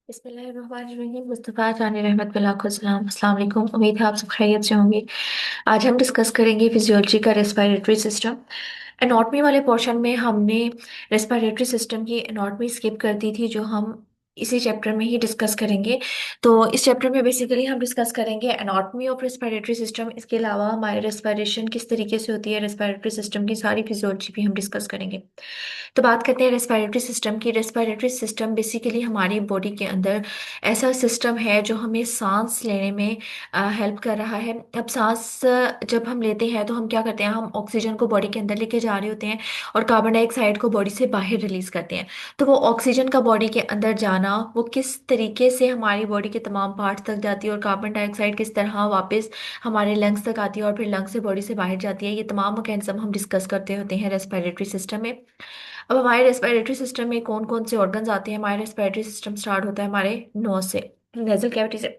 बिस्मिल्लाहिर्रहमानिर्रहीम मुस्तफ़ा जानी रहमत बिलाकुसलाम अस्सलाम वालेकुम। उम्मीद है आप सब खैरियत से होंगे। आज हम डिस्कस करेंगे फिजियोलॉजी का रेस्पिरेटरी सिस्टम। एनाटॉमी वाले पोर्शन में हमने रेस्पिरेटरी सिस्टम की एनाटॉमी स्किप कर दी थी, जो हम इसी चैप्टर में ही डिस्कस करेंगे। तो इस चैप्टर में बेसिकली हम डिस्कस करेंगे एनाटॉमी ऑफ रेस्पिरेटरी सिस्टम। इसके अलावा हमारी रेस्पिरेशन किस तरीके से होती है, रेस्पिरेटरी सिस्टम की सारी फिजियोलॉजी भी हम डिस्कस करेंगे। तो बात करते हैं रेस्पिरेटरी सिस्टम की। रेस्पिरेटरी सिस्टम बेसिकली हमारी बॉडी के अंदर ऐसा सिस्टम है जो हमें सांस लेने में हेल्प कर रहा है। अब सांस जब हम लेते हैं तो हम क्या करते हैं, हम ऑक्सीजन को बॉडी के अंदर लेके जा रहे होते हैं और कार्बन डाइऑक्साइड को बॉडी से बाहर रिलीज करते हैं। तो वो ऑक्सीजन का बॉडी के अंदर जाना, वो किस तरीके से हमारी बॉडी के तमाम पार्ट्स तक जाती है और कार्बन डाइऑक्साइड किस तरह वापस हमारे लंग्स तक आती है और फिर लंग्स से बॉडी से बाहर जाती है, ये तमाम मैकेनिज्म हम डिस्कस करते होते हैं रेस्पिरेटरी सिस्टम में। अब हमारे रेस्पिरेटरी सिस्टम में कौन कौन से ऑर्गन्स आते हैं। हमारे रेस्पिरेटरी सिस्टम स्टार्ट होता है हमारे नोज से, नेजल कैविटी से।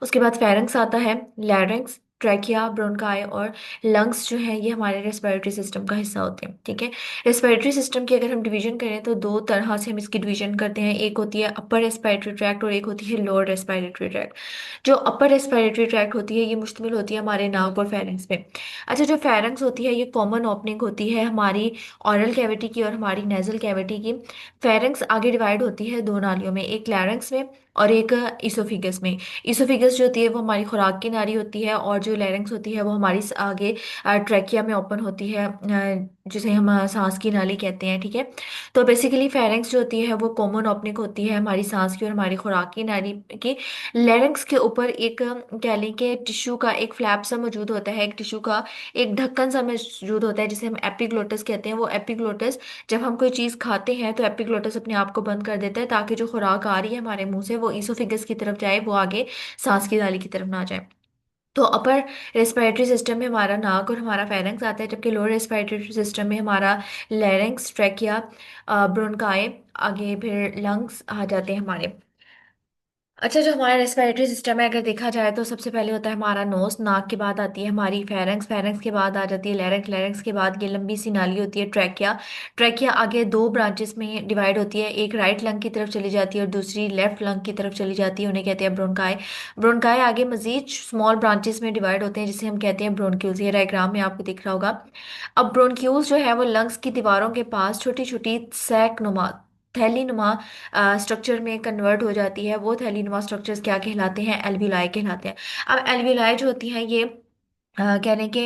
उसके बाद फेरेंक्स आता है, लैरिंक्स, ट्रैकिया, ब्रोंकाई और लंग्स जो है ये हमारे रेस्पिरेटरी सिस्टम का हिस्सा होते हैं। ठीक है। रेस्पिरेटरी सिस्टम की अगर हम डिवीजन करें तो दो तरह से हम इसकी डिवीजन करते हैं। एक होती है अपर रेस्पिरेटरी ट्रैक्ट और एक होती है लोअर रेस्पिरेटरी ट्रैक्ट। जो अपर रेस्पिरेटरी ट्रैक्ट होती है ये मुश्तमिल होती है हमारे नाक और फेरेंक्स पे। अच्छा, जो फेरेंक्स होती है ये कॉमन ओपनिंग होती है हमारी ऑरल कैविटी की और हमारी नेजल कैविटी की। फेरेंक्स आगे डिवाइड होती है दो नालियों में, एक लैरिंक्स में और एक इसोफिगस में। इसोफिगस जो होती है वो हमारी खुराक की नाली होती है और जो लैरिंक्स होती है वो हमारी आगे ट्रैकिया में ओपन होती है, जिसे हम सांस की नाली कहते हैं। ठीक है। तो बेसिकली फेरेंक्स जो होती है वो कॉमन ओपनिंग होती है हमारी सांस की और हमारी खुराक की नाली की। लैरिंक्स के ऊपर एक कह लें कि टिश्यू का एक फ्लैप सा मौजूद होता है, एक टिश्यू का एक ढक्कन सा मौजूद होता है जिसे हम एपिग्लोटस कहते हैं। वो एपिग्लोटस, जब हम कोई चीज़ खाते हैं तो एपिग्लोटस अपने आप को बंद कर देता है ताकि जो खुराक आ रही है हमारे मुंह से वो ईसोफिगस की तरफ जाए, वो आगे सांस की नाली की तरफ ना जाए। तो अपर रेस्पिरेटरी सिस्टम में हमारा नाक और हमारा फेरेंक्स आता है, जबकि लोअर रेस्पिरेटरी सिस्टम में हमारा लैरिंक्स, ट्रैकिया, ब्रोंकाई, आगे फिर लंग्स आ जाते हैं हमारे। अच्छा, जो हमारा रेस्पिरेटरी सिस्टम है अगर देखा जाए तो सबसे पहले होता है हमारा नोज, नाक के बाद आती है हमारी फेरेंक्स, फेरेंक्स के बाद आ जाती है लैरिंक्स, लैरिंक्स के बाद ये लंबी सी नाली होती है ट्रैकिया। ट्रैकिया आगे दो ब्रांचेस में डिवाइड होती है, एक राइट लंग की तरफ चली जाती है और दूसरी लेफ्ट लंग की तरफ चली जाती है, उन्हें कहते हैं ब्रोंकाई। ब्रोंकाई आगे मजीद स्मॉल ब्रांचेस में डिवाइड होते हैं जिसे हम कहते हैं ब्रोनक्यूल्स। ये डायग्राम में आपको दिख रहा होगा। अब ब्रोनक्यूल्स जो है वो लंग्स की दीवारों के पास छोटी छोटी सैक नुमा, थैली नुमा स्ट्रक्चर में कन्वर्ट हो जाती है। वो थैली नुमा स्ट्रक्चर्स क्या कहलाते हैं, एल्वियोलाई कहलाते हैं। अब एल्वियोलाई जो होती हैं ये कहने के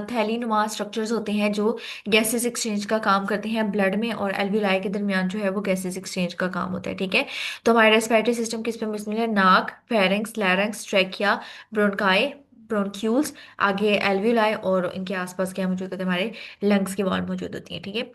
थैली नुमा स्ट्रक्चर्स होते हैं जो गैसेस एक्सचेंज का काम करते हैं ब्लड में, और एल्वियोलाई के दरमियान जो है वो गैसेस एक्सचेंज का काम होता है। ठीक है। तो हमारे रेस्पिरेटरी सिस्टम किस पे मुश्तमिल है, नाक, pharynx, larynx, trachea, bronchi, bronchioles, आगे एल्वियोलाई और इनके आसपास क्या मौजूद होता है, हमारे लंग्स की वॉल मौजूद होती है। ठीक है।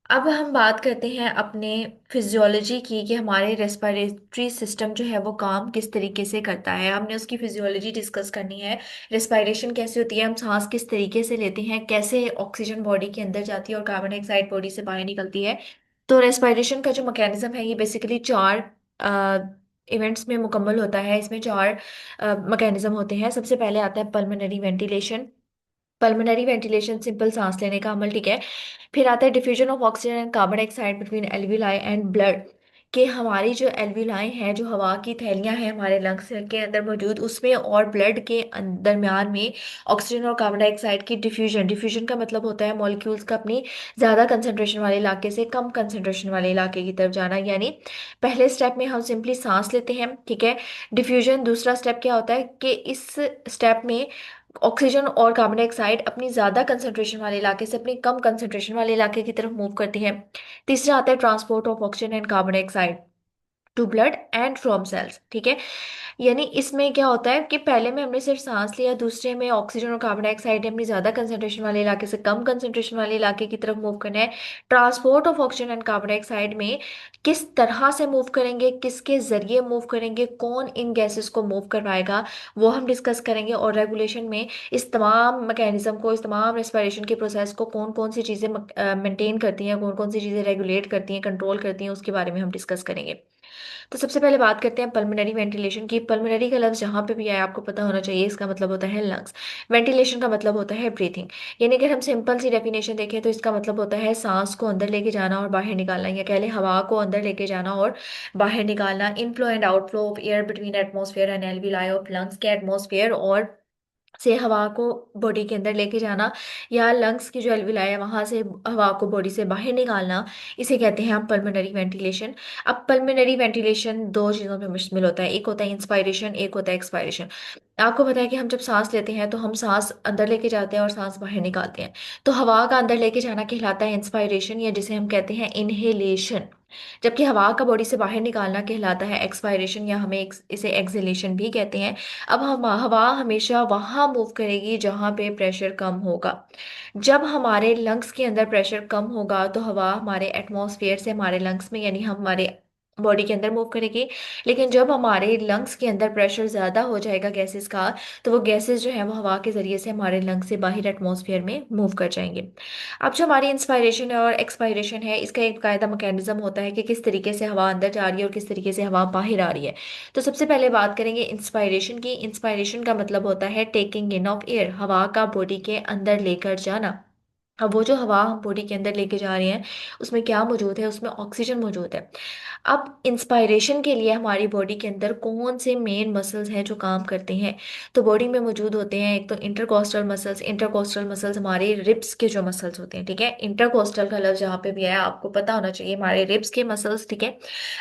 अब हम बात करते हैं अपने फिजियोलॉजी की कि हमारे रेस्पिरेटरी सिस्टम जो है वो काम किस तरीके से करता है। हमने उसकी फिजियोलॉजी डिस्कस करनी है। रेस्पिरेशन कैसे होती है, हम सांस किस तरीके से लेते हैं, कैसे ऑक्सीजन बॉडी के अंदर जाती है और कार्बन डाइऑक्साइड बॉडी से बाहर निकलती है। तो रेस्पिरेशन का जो मैकेनिज्म है ये बेसिकली चार इवेंट्स में मुकम्मल होता है। इसमें चार मैकेनिज्म होते हैं। सबसे पहले आता है pulmonary ventilation. Pulmonary ventilation simple सांस लेने का अमल। ठीक है। फिर आता है diffusion of oxygen and carbon dioxide between alveoli and blood, कि हमारी जो एल्वियोलाई हैं, जो हवा की थैलियां हैं हमारे लंग्स के अंदर मौजूद, उसमें और ब्लड के दरमियान में ऑक्सीजन और कार्बन डाइऑक्साइड की डिफ्यूजन। डिफ्यूजन का मतलब होता है मॉलिक्यूल्स का अपनी ज़्यादा कंसंट्रेशन वाले इलाके से कम कंसंट्रेशन वाले इलाके की तरफ जाना। यानी पहले स्टेप में हम सिंपली सांस लेते हैं। ठीक है। डिफ्यूजन दूसरा स्टेप क्या होता है कि इस स्टेप में ऑक्सीजन और कार्बन डाइऑक्साइड अपनी ज्यादा कंसंट्रेशन वाले इलाके से अपनी कम कंसंट्रेशन वाले इलाके की तरफ मूव करती है। तीसरा आता है transport of oxygen and carbon dioxide to blood and from cells. ठीक है। यानी इसमें क्या होता है कि पहले में हमने सिर्फ सांस लिया, दूसरे में ऑक्सीजन और कार्बन डाइऑक्साइड ने अपनी ज्यादा कंसंट्रेशन वाले इलाके से कम कंसंट्रेशन वाले इलाके की तरफ मूव करना है। Transport of oxygen and carbon dioxide में किस तरह से मूव करेंगे, किसके जरिए मूव करेंगे, कौन इन गैसेस को मूव करवाएगा, वो हम डिस्कस करेंगे। और रेगुलेशन में इस तमाम मैकेनिज्म को, इस तमाम रेस्पिरेशन के प्रोसेस को कौन कौन सी चीजें मेंटेन करती हैं, कौन कौन सी चीजें रेगुलेट करती हैं, कंट्रोल करती हैं, उसके बारे में हम डिस्कस करेंगे। तो सबसे पहले बात करते हैं पल्मोनरी वेंटिलेशन की। पल्मोनरी का लफ्ज जहाँ पे भी आए आपको पता होना चाहिए, इसका मतलब होता है लंग्स। वेंटिलेशन का मतलब होता है ब्रीथिंग। यानी अगर हम सिंपल सी डेफिनेशन देखें तो इसका मतलब होता है सांस को अंदर लेके जाना और बाहर निकालना, या कह लें हवा को अंदर लेके जाना और बाहर निकालना। Inflow and outflow of air between atmosphere and alveoli of lungs के एटमॉस्फेयर और से हवा को बॉडी के अंदर लेके जाना, या लंग्स की जो एल्विलाई है वहां से हवा को बॉडी से बाहर निकालना, इसे कहते हैं हम पल्मोनरी वेंटिलेशन। अब पल्मोनरी वेंटिलेशन दो चीज़ों में मुश्तमिल होता है, एक होता है इंस्पायरेशन, एक होता है एक्सपायरेशन। आपको पता है कि हम जब सांस लेते हैं तो हम सांस अंदर लेके जाते हैं और सांस बाहर निकालते हैं। तो हवा का अंदर लेके जाना कहलाता है इंस्पायरेशन, या जिसे हम कहते हैं इनहेलेशन। जबकि हवा का बॉडी से बाहर निकालना कहलाता है एक्सपायरेशन, या हमें इसे एक्सहेलेशन भी कहते हैं। अब हम हवा हमेशा वहां मूव करेगी जहां पे प्रेशर कम होगा। जब हमारे लंग्स के अंदर प्रेशर कम होगा तो हवा हमारे एटमॉस्फेयर से हमारे लंग्स में, यानी हमारे बॉडी के अंदर मूव करेगी। लेकिन जब हमारे लंग्स के अंदर प्रेशर ज़्यादा हो जाएगा गैसेस का, तो वो गैसेस जो है वो हवा के ज़रिए से हमारे लंग्स से बाहर एटमॉस्फेयर में मूव कर जाएंगे। अब जो हमारी इंस्पायरेशन है और एक्सपायरेशन है, इसका एक कायदा मैकेनिज्म होता है कि किस तरीके से हवा अंदर जा रही है और किस तरीके से हवा बाहर आ रही है। तो सबसे पहले बात करेंगे इंस्पायरेशन की। इंस्पायरेशन का मतलब होता है टेकिंग इन ऑफ एयर, हवा का बॉडी के अंदर लेकर जाना। अब वो जो हवा हम बॉडी के अंदर लेके जा रहे हैं उसमें क्या मौजूद है, उसमें ऑक्सीजन मौजूद है। अब इंस्पायरेशन के लिए हमारी बॉडी के अंदर कौन से मेन मसल्स हैं जो काम करते हैं? तो बॉडी में मौजूद होते हैं एक तो इंटरकोस्टल मसल्स। इंटरकोस्टल मसल्स हमारे रिब्स के जो मसल्स होते हैं, ठीक है। इंटरकोस्टल का लफ्ज जहाँ पे भी है आपको पता होना चाहिए, हमारे रिब्स के मसल्स, ठीक है।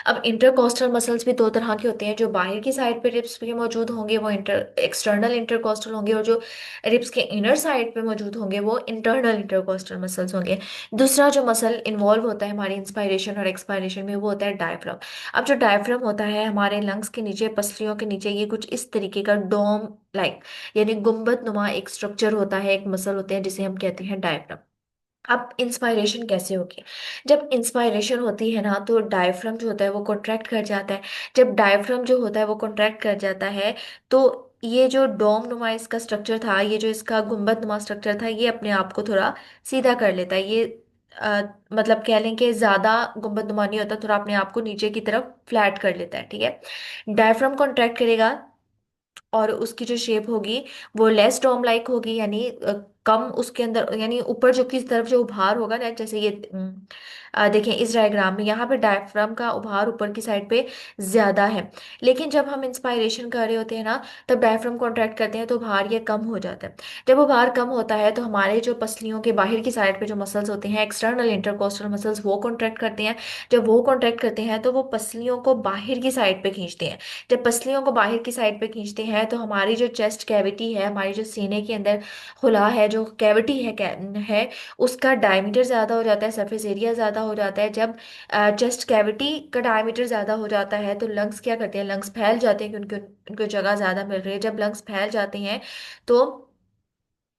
अब इंटरकोस्टल मसल्स भी दो तरह के होते हैं, जो बाहर की साइड पे रिब्स पे मौजूद होंगे वो एक्सटर्नल इंटरकोस्टल होंगे, और जो रिब्स के इनर साइड पे मौजूद होंगे वो इंटरनल इंटरकोस्टल मसल्स होंगे। दूसरा जो मसल इन्वॉल्व होता है हमारी इंस्पायरेशन और एक्सपायरेशन में वो होता है डायफ्राम। अब जो डायफ्राम होता है हमारे लंग्स के नीचे, पसलियों के नीचे, ये कुछ इस तरीके का डोम लाइक यानी गुंबद नुमा एक स्ट्रक्चर होता है, एक मसल होते हैं जिसे हम कहते हैं डायफ्राम। अब इंस्पायरेशन कैसे होगी? जब इंस्पायरेशन होती है ना तो डायफ्राम जो होता है वो कॉन्ट्रैक्ट कर जाता है। जब डायफ्राम जो होता है वो कॉन्ट्रैक्ट कर जाता है तो ये जो डोम नुमा इसका स्ट्रक्चर था, ये जो इसका गुंबद नुमा स्ट्रक्चर था, ये अपने आप को थोड़ा सीधा कर लेता है। ये मतलब कह लें कि ज्यादा गुंबद नुमा नहीं होता, थोड़ा अपने आप को नीचे की तरफ फ्लैट कर लेता है, ठीक है। डायफ्राम कॉन्ट्रैक्ट करेगा और उसकी जो शेप होगी वो लेस डोम लाइक होगी, यानी कम उसके अंदर, यानी ऊपर जो की तरफ जो उभार होगा ना, जैसे ये देखें इस डायग्राम में यहाँ पे डायफ्राम का उभार ऊपर की साइड पे ज्यादा है। लेकिन जब हम इंस्पायरेशन कर रहे होते हैं ना तब डायफ्राम कॉन्ट्रैक्ट करते हैं तो उभार ये कम हो जाता है। जब उभार कम होता है तो हमारे जो पसलियों के बाहर की साइड पे जो मसल्स होते हैं एक्सटर्नल इंटरकोस्टल मसल्स, वो कॉन्ट्रैक्ट करते हैं। जब वो कॉन्ट्रैक्ट करते हैं तो वो पसलियों को बाहर की साइड पे खींचते हैं। जब पसलियों को बाहर की साइड पे खींचते हैं तो हमारी जो चेस्ट कैविटी है, हमारी जो सीने के अंदर खुला है, जो कैविटी है उसका डायमीटर ज़्यादा हो जाता है, सरफेस एरिया ज़्यादा हो जाता है। जब चेस्ट कैविटी का डायमीटर ज़्यादा हो जाता है तो लंग्स क्या करते हैं, लंग्स फैल जाते हैं क्योंकि उनको जगह ज़्यादा मिल रही है। जब लंग्स फैल जाते हैं तो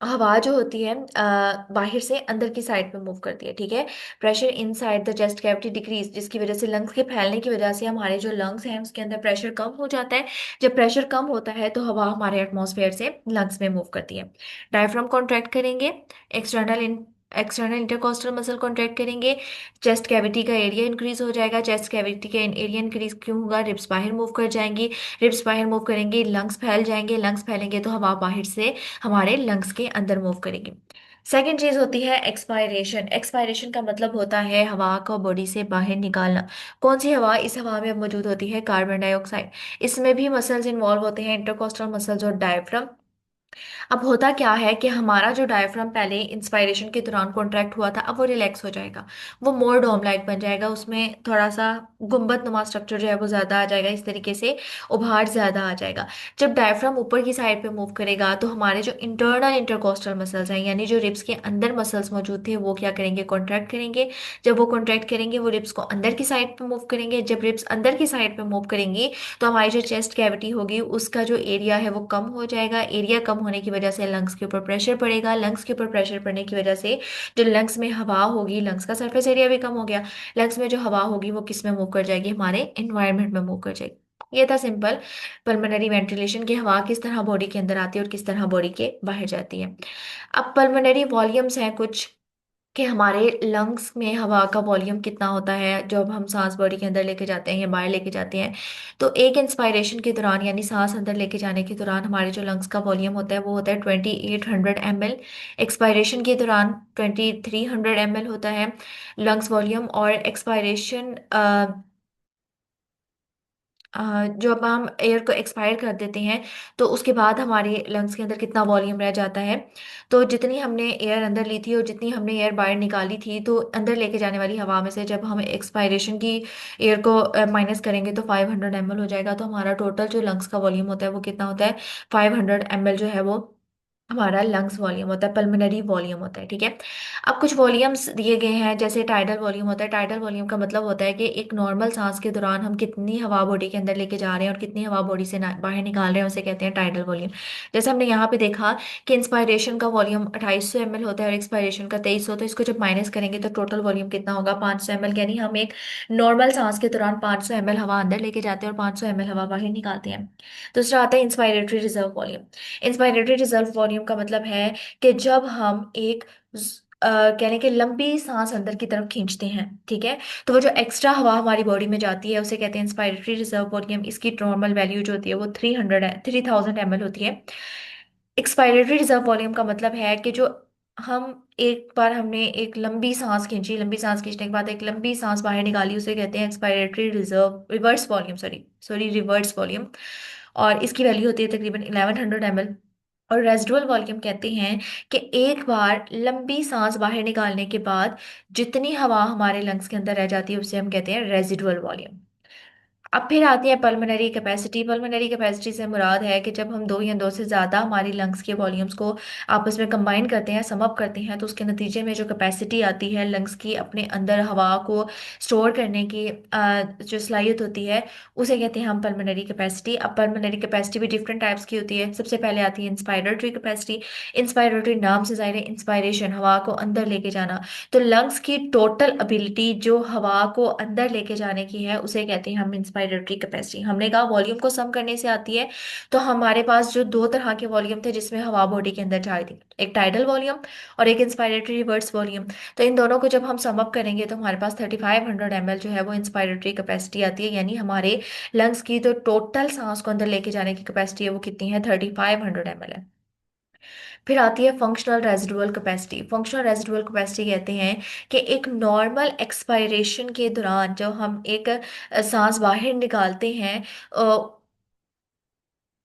हवा जो होती है बाहर से अंदर की साइड पे मूव करती है, ठीक है। Pressure inside the chest cavity decrease, जिसकी वजह से लंग्स के फैलने की वजह से हमारे जो लंग्स हैं उसके अंदर प्रेशर कम हो जाता है। जब प्रेशर कम होता है तो हवा हमारे एटमॉस्फेयर से लंग्स में मूव करती है। डायफ्राम कॉन्ट्रैक्ट करेंगे, external external intercostal muscle contract करेंगे, चेस्ट कैविटी का एरिया इंक्रीज हो जाएगा। चेस्ट कैविटी का एरिया इंक्रीज क्यों होगा? रिब्स बाहर मूव कर जाएंगी, रिब्स बाहर मूव करेंगे, लंग्स फैल जाएंगे, लंग्स फैलेंगे तो हवा बाहर से हमारे लंग्स के अंदर मूव करेगी। सेकेंड चीज होती है एक्सपायरेशन। एक्सपायरेशन का मतलब होता है हवा को बॉडी से बाहर निकालना। कौन सी हवा? इस हवा में मौजूद होती है कार्बन डाइऑक्साइड। इसमें भी मसल्स इन्वॉल्व होते हैं, इंटरकोस्टल मसल्स और डायफ्राम। अब होता क्या है कि हमारा जो डायफ्राम पहले इंस्पायरेशन के दौरान कॉन्ट्रैक्ट हुआ था अब वो रिलैक्स हो जाएगा, वो मोर डोम लाइक बन जाएगा, उसमें थोड़ा सा गुंबद नुमा स्ट्रक्चर जो है वो ज्यादा आ जाएगा, इस तरीके से उभार ज्यादा आ जाएगा। जब डायफ्राम ऊपर की साइड पे मूव करेगा तो हमारे जो इंटरनल इंटरकोस्टल मसल्स हैं, यानी जो रिब्स के अंदर मसल्स मौजूद थे, वो क्या करेंगे? कॉन्ट्रैक्ट करेंगे। जब वो कॉन्ट्रैक्ट करेंगे वो रिब्स को अंदर की साइड पे मूव करेंगे। जब रिब्स अंदर की साइड पे मूव करेंगी तो हमारी जो चेस्ट कैविटी होगी उसका जो एरिया है वो कम हो जाएगा। एरिया कम होने की वजह से लंग्स के ऊपर प्रेशर पड़ेगा। लंग्स के ऊपर प्रेशर पड़ने की वजह से जो लंग्स में हवा होगी, लंग्स का सरफेस एरिया भी कम हो गया। लंग्स में जो हवा होगी वो किस में मूव कर जाएगी? हमारे एनवायरनमेंट में मूव कर जाएगी। ये था सिंपल पल्मोनरी वेंटिलेशन की, हवा किस तरह बॉडी के अंदर आती है और किस तरह बॉडी के बाहर जाती है। अब पल्मोनरी वॉल्यूम्स हैं कुछ, कि हमारे लंग्स में हवा का वॉल्यूम कितना होता है जब हम सांस बॉडी के अंदर लेके जाते हैं या बाहर लेके जाते हैं। तो एक इंस्पायरेशन के दौरान यानी सांस अंदर लेके जाने के दौरान हमारे जो लंग्स का वॉल्यूम होता है वो होता है 2800 ml। एक्सपायरेशन के दौरान 2300 ml होता है लंग्स वॉल्यूम। और एक्सपायरेशन जब हम एयर को एक्सपायर कर देते हैं तो उसके बाद हमारे लंग्स के अंदर कितना वॉल्यूम रह जाता है। तो जितनी हमने एयर अंदर ली थी और जितनी हमने एयर बाहर निकाली थी, तो अंदर लेके जाने वाली हवा में से जब हम एक्सपायरेशन की एयर को माइनस करेंगे तो 500 ml हो जाएगा। तो हमारा टोटल जो लंग्स का वॉल्यूम होता है वो कितना होता है, 500 ml जो है वो हमारा लंग्स वॉल्यूम होता है, पल्मोनरी वॉल्यूम होता है। ठीक है। अब कुछ वॉल्यूम्स दिए गए हैं, जैसे टाइडल वॉल्यूम होता है। टाइडल वॉल्यूम का मतलब होता है कि एक नॉर्मल सांस के दौरान हम कितनी हवा बॉडी के अंदर लेके जा रहे हैं और कितनी हवा बॉडी से बाहर निकाल रहे हैं, उसे कहते हैं टाइडल वॉल्यूम। जैसे हमने यहाँ पे देखा कि इंस्पायरेशन का वॉल्यूम 2800 ml होता है और एक्सपायरेशन का 2300। तो इसको जब माइनस करेंगे तो टोटल वॉल्यूम कितना होगा, 500 ml। यानी हम एक नॉर्मल सांस के दौरान 500 ml हवा अंदर लेके जाते हैं और 500 ml हवा बाहर निकालते हैं। दूसरा आता है inspiratory reserve volume. Inspiratory reserve volume का मतलब है कि जब हम एक कहने के लंबी सांस अंदर की तरफ खींचते हैं, ठीक है, तो वो जो एक्स्ट्रा हवा हमारी बॉडी में जाती है उसे कहते हैं इंस्पायरेटरी रिजर्व वॉल्यूम। इसकी नॉर्मल वैल्यू जो होती है वो 3000 ml होती है। एक्सपायरेटरी रिजर्व वॉल्यूम का मतलब है कि जो हम एक बार हमने एक लंबी सांस खींची, लंबी सांस खींचने के बाद एक लंबी सांस बाहर निकाली, उसे कहते हैं expiratory reserve reverse volume, sorry sorry reverse volume. और इसकी वैल्यू होती है तकरीबन 1100 ml। और रेजिडुअल वॉल्यूम कहते हैं कि एक बार लंबी सांस बाहर निकालने के बाद जितनी हवा हमारे लंग्स के अंदर रह जाती है उसे हम कहते हैं रेजिडुअल वॉल्यूम। अब फिर आती है पल्मोनरी कैपेसिटी। पल्मोनरी कैपेसिटी से मुराद है कि जब हम दो या दो से ज़्यादा हमारी लंग्स के वॉल्यूम्स को आपस में कंबाइन करते हैं, सम अप करते हैं, तो उसके नतीजे में जो कैपेसिटी आती है लंग्स की अपने अंदर हवा को स्टोर करने की जो सलाहियत होती है उसे कहते हैं हम पल्मोनरी कैपेसिटी। अब पल्मोनरी कैपेसिटी भी डिफरेंट टाइप्स की होती है। सबसे पहले आती है इंस्पायरेटरी कैपेसिटी। इंस्पायरेटरी नाम से ज़ाहिर है, इंस्पायरेशन हवा को अंदर लेके जाना। तो लंग्स की टोटल एबिलिटी जो हवा को अंदर लेके जाने की है उसे कहते हैं हम इंस्पायरेटरी कैपेसिटी। हमने कहा वॉल्यूम को सम करने से आती है। तो हमारे पास जो दो तरह के वॉल्यूम थे जिसमें हवा बॉडी के अंदर जा रही थी, एक टाइडल वॉल्यूम और एक इंस्पायरेटरी रिवर्स वॉल्यूम। तो इन दोनों को जब हम सम अप करेंगे तो हमारे पास 3500 ml जो है वो इंस्पायरेटरी कैपेसिटी आती है। यानी हमारे लंग्स की जो टोटल सांस को अंदर लेके जाने की कैपेसिटी है वो कितनी है, 3500 ml है। फिर आती है functional residual capacity. Functional residual capacity कहते हैं कि एक नॉर्मल एक्सपायरेशन के दौरान जब हम एक सांस बाहर निकालते हैं,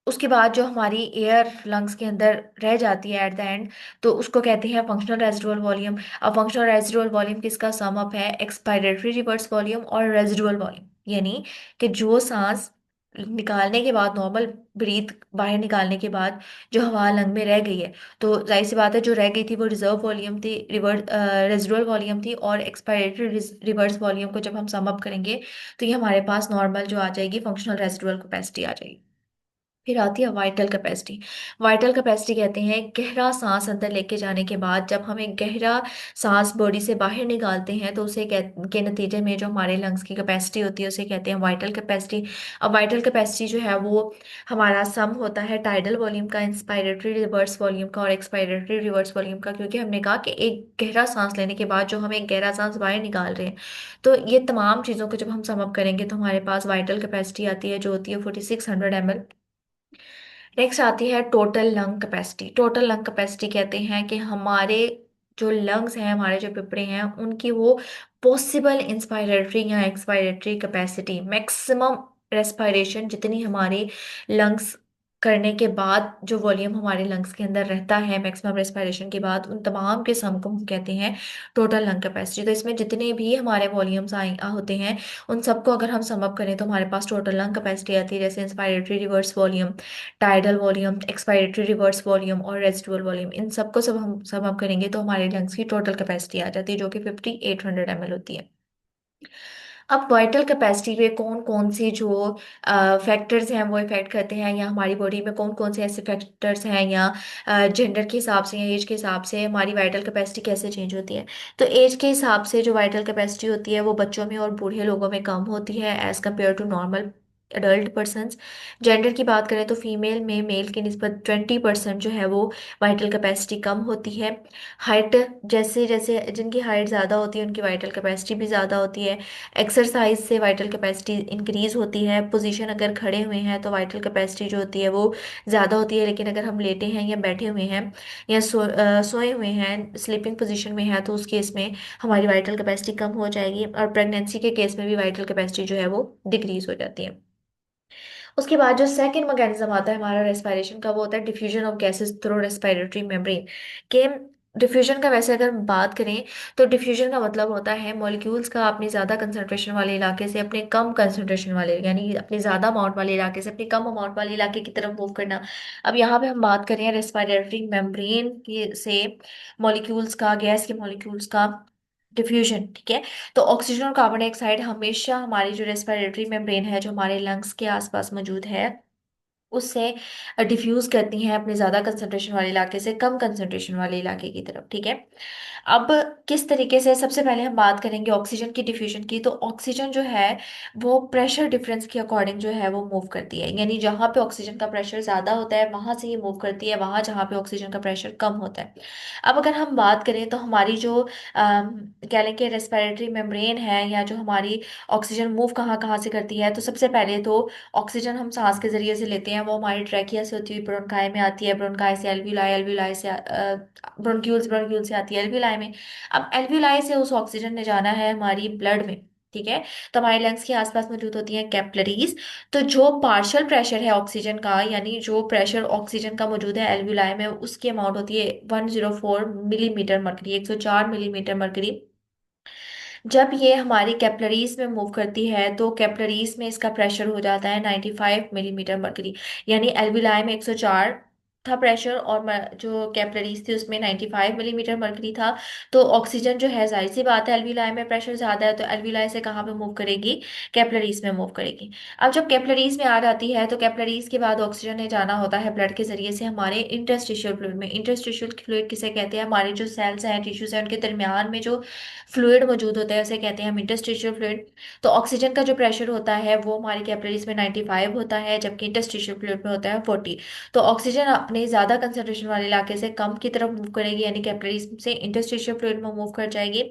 उसके बाद जो हमारी एयर लंग्स के अंदर रह जाती है एट द एंड, तो उसको कहते हैं फंक्शनल रेजिडुअल वॉल्यूम। अब फंक्शनल रेजिडुअल वॉल्यूम किसका सम अप है, एक्सपायरेटरी रिवर्स वॉल्यूम और रेजिडुअल वॉल्यूम। यानी कि जो सांस निकालने के बाद, नॉर्मल ब्रीथ बाहर निकालने के बाद जो हवा लंग में रह गई है, तो जाहिर सी बात है जो रह गई थी वो रिजर्व वॉल्यूम थी, रिवर्स रेजिडुअल वॉल्यूम थी। और एक्सपायरेटरी रिवर्स वॉल्यूम को जब हम सम अप करेंगे तो ये हमारे पास नॉर्मल जो आ जाएगी फंक्शनल रेजिडुअल कैपेसिटी आ जाएगी। फिर आती है वाइटल कैपेसिटी। वाइटल कैपेसिटी कहते हैं गहरा सांस अंदर लेके जाने के बाद जब हम एक गहरा सांस बॉडी से बाहर निकालते हैं तो उसे के नतीजे में जो हमारे लंग्स की कैपेसिटी होती है उसे कहते हैं वाइटल कैपेसिटी। अब वाइटल कैपेसिटी जो है वो हमारा सम होता है टाइडल वॉल्यूम का, इंस्पायरेटरी रिवर्स वॉल्यूम का और एक्सपायरेटरी रिवर्स वॉल्यूम का। क्योंकि हमने कहा कि एक गहरा सांस लेने के बाद जो हम एक गहरा सांस बाहर निकाल रहे हैं, तो ये तमाम चीज़ों को जब हम सम अप करेंगे तो हमारे पास वाइटल कैपेसिटी आती है जो होती है 4600 ml। नेक्स्ट आती है total lung capacity. Total lung capacity कहते हैं कि हमारे जो लंग्स हैं, हमारे जो फेफड़े हैं, उनकी वो पॉसिबल इंस्पायरेटरी या एक्सपायरेटरी कैपेसिटी, मैक्सिमम रेस्पिरेशन जितनी हमारे लंग्स करने के बाद जो वॉल्यूम हमारे लंग्स के अंदर रहता है मैक्सिमम रेस्पिरेशन के बाद, उन तमाम के सम को हम कहते हैं टोटल लंग कैपेसिटी। तो इसमें जितने भी हमारे वॉल्यूम्स आए होते हैं उन सबको अगर हम सम अप करें तो हमारे पास टोटल लंग कैपेसिटी आती है। जैसे inspiratory reverse volume, tidal volume, expiratory reverse volume और रेजिडुअल वॉल्यूम, इन सबको सब हम सम अप करेंगे तो हमारे लंग्स की टोटल कैपेसिटी आ जाती है जो कि 5800 ml होती है। अब वाइटल कैपेसिटी पे कौन कौन सी जो फैक्टर्स हैं वो इफेक्ट करते हैं, या हमारी बॉडी में कौन कौन से ऐसे फैक्टर्स हैं, या जेंडर के हिसाब से या एज के हिसाब से हमारी वाइटल कैपेसिटी कैसे चेंज होती है। तो एज के हिसाब से जो वाइटल कैपेसिटी होती है वो बच्चों में और बूढ़े लोगों में कम होती है as compare to normal adult persons. Gender की बात करें तो फीमेल में मेल की निस्बत 20% जो है वो वाइटल कैपेसिटी कम होती है। हाइट, जैसे जैसे जिनकी हाइट ज़्यादा होती है उनकी वाइटल कैपेसिटी भी ज़्यादा होती है। एक्सरसाइज से वाइटल कैपेसिटी इंक्रीज होती है। पोजीशन अगर खड़े हुए हैं तो वाइटल कैपेसिटी जो होती है वो ज़्यादा होती है, लेकिन अगर हम लेटे हैं या बैठे हुए हैं या सोए हुए हैं, स्लीपिंग पोजीशन में है, तो उस केस में हमारी वाइटल कैपेसिटी कम हो जाएगी। और प्रेगनेंसी के केस में भी वाइटल कैपेसिटी जो है वो डिक्रीज हो जाती है। उसके बाद जो सेकंड मैकेनिज्म आता है हमारा रेस्पिरेशन का, वो होता है diffusion of gases through respiratory membrane के। डिफ्यूजन का वैसे अगर हम बात करें तो डिफ्यूजन का मतलब होता है मॉलिक्यूल्स का अपनी ज़्यादा कंसंट्रेशन वाले इलाके से अपने कम कंसंट्रेशन वाले, यानी अपने ज़्यादा अमाउंट वाले इलाके से अपने कम अमाउंट वाले इलाके की तरफ मूव करना। अब यहाँ पे हम बात करें रेस्पिरेटरी मेम्ब्रेन की से मॉलिक्यूल्स का, गैस के मॉलिक्यूल्स का डिफ्यूजन, ठीक है। तो ऑक्सीजन और कार्बन डाइऑक्साइड हमेशा हमारी जो रेस्पिरेटरी मेम्ब्रेन है, जो हमारे लंग्स के आसपास मौजूद है, उससे डिफ्यूज करती हैं अपने ज्यादा कंसंट्रेशन वाले इलाके से कम कंसंट्रेशन वाले इलाके की तरफ, ठीक है। अब किस तरीके से, सबसे पहले हम बात करेंगे ऑक्सीजन की डिफ्यूजन की। तो ऑक्सीजन जो है वो प्रेशर डिफरेंस के अकॉर्डिंग जो है वो मूव करती है, यानी जहाँ पे ऑक्सीजन का प्रेशर ज्यादा होता है वहां से ये मूव करती है वहां जहाँ पे ऑक्सीजन का प्रेशर कम होता है। अब अगर हम बात करें तो हमारी जो कह लें कि रेस्पिरेटरी मेम्ब्रेन है, या जो हमारी ऑक्सीजन मूव कहाँ कहाँ से करती है, तो सबसे पहले तो ऑक्सीजन हम सांस के जरिए से लेते हैं, वो हमारी ट्रैकिया से होती हुई ब्रोंकाई में आती है, ब्रोंकाई से एल्वियोलाई, एल्वियोलाई से ब्रोंक्यूल्स, ब्रोंक्यूल से आती है एल्वियोलाई में। अब एल्वियोलाई से उस ऑक्सीजन ने जाना है हमारी ब्लड में, ठीक है। तो हमारे लंग्स के आसपास मौजूद होती हैं कैपिलरीज। तो जो पार्शियल प्रेशर है ऑक्सीजन का, यानी जो प्रेशर ऑक्सीजन का मौजूद है एल्वियोलाई में, उसकी अमाउंट होती है 104 मिलीमीटर मरकरी, 104 मिलीमीटर मरकरी। जब ये हमारी कैपिलरीज में मूव करती है तो कैपिलरीज में इसका प्रेशर हो जाता है 95 मिलीमीटर मरकरी, यानी एल्विलाई में 104 था प्रेशर, और जो कैपिलरीज थी उसमें 95 मिलीमीटर मरकरी था। तो ऑक्सीजन जो है, जाहिर सी बात है एल्विलाई में प्रेशर ज्यादा है, तो एल्विलाई से कहाँ पे मूव करेगी, कैपिलरीज में मूव करेगी। अब जब कैपिलरीज में आ जाती है तो कैपिलरीज के बाद ऑक्सीजन ने जाना होता है ब्लड के जरिए से हमारे इंटरस्टिशियल फ्लूइड में। इंटरस्टिशियल फ्लूइड किसे कहते हैं, हमारे जो सेल्स हैं, टिश्यूज हैं, उनके दरमियान में जो फ्लूइड मौजूद होता है उसे कहते हैं हम इंटरस्टिशियल फ्लूइड। तो ऑक्सीजन का जो प्रेशर होता है वो हमारी कैपिलरीज में 95 होता है, जबकि इंटरस्टिशियल फ्लूइड में होता है 40। तो ऑक्सीजन अपने ज्यादा कंसंट्रेशन वाले इलाके से कम की तरफ मूव करेगी, यानी कैपिलरीज से इंटरस्टिशियल फ्लूइड में मूव कर जाएगी।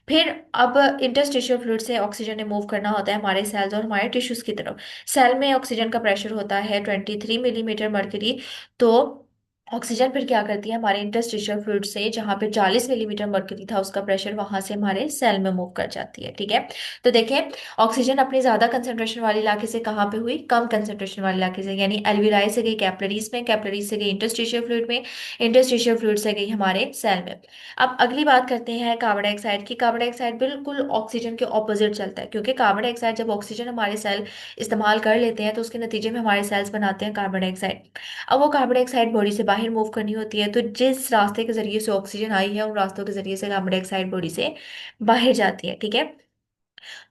फिर अब इंटरस्टिशियल फ्लूइड से ऑक्सीजन ने मूव करना होता है हमारे सेल्स और हमारे टिश्यूज की तरफ। सेल में ऑक्सीजन का प्रेशर होता है 23 मिलीमीटर मरकरी। तो ऑक्सीजन फिर क्या करती है, हमारे इंटरस्टिशियल फ्लूइड से जहाँ पे 40 मिलीमीटर मरकरी था उसका प्रेशर, वहां से हमारे सेल में मूव कर जाती है, ठीक है। तो देखें, ऑक्सीजन अपनी ज्यादा कंसंट्रेशन वाले इलाके से कहाँ पे हुई, कम कंसंट्रेशन वाले इलाके से, यानी एल्वियोलाई से गई कैपिलरीज में, कैपिलरीज से गई इंटरस्टिशियल फ्लूइड में, इंटरस्टिशियल फ्लूइड से गई हमारे सेल में। अब अगली बात करते हैं कार्बन डाइऑक्साइड की। कार्बन डाइऑक्साइड बिल्कुल ऑक्सीजन के ऑपोजिट चलता है, क्योंकि कार्बन डाइऑक्साइड जब ऑक्सीजन हमारे सेल इस्तेमाल कर लेते हैं तो उसके नतीजे में हमारे सेल्स बनाते हैं कार्बन डाइऑक्साइड। अब वो कार्बन डाइऑक्साइड बॉडी से बाहर मूव करनी होती है, तो जिस रास्ते के जरिए से ऑक्सीजन आई है उन रास्तों के जरिए से कार्बन डाइऑक्साइड बॉडी से बाहर जाती है, ठीक है।